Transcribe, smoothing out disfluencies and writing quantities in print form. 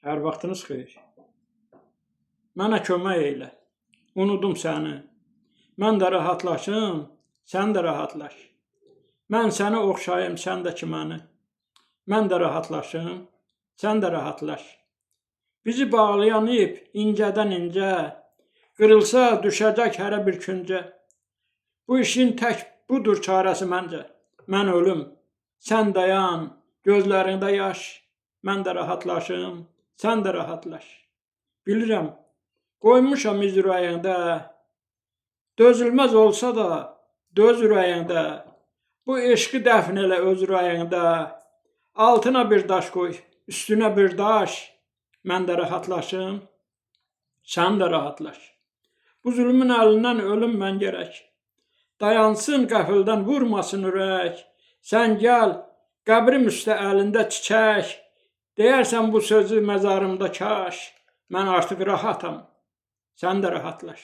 Hər vaxtınız xeyir. Mənə kömək elə. Unudum səni. Mən də rahatlaşım, sən də rahatlaş. Mən səni oxşayım, sən də ki məni. Mən də rahatlaşım, sən də rahatlaş. Bizi bağlayan ip incədən incə, qırılsa düşəcək hərə bir küncə. Bu işin tək budur çarəsi məncə. Mən ölüm, sən dayan, gözlərində yaş. Mən də rahatlaşım, sən də rahatlaş. Bilirəm, qoymuşam iz ürəyində, dözülməz olsa da döz ürəyində. Bu eşqi dəfn elə öz ürəyində, altına bir daş qoy, üstünə bir daş. Mən də rahatlaşım, sən də rahatlaş. Bu zülmün əlindən ölüm mən gərək. Dayansın qəfildən vurmasın ürək. Sən gəl, qəbrim üstə əlində çiçək. Deyərsən bu sözü məzarımda kaş. Mən artıq rahatam, sən də rahatlaş.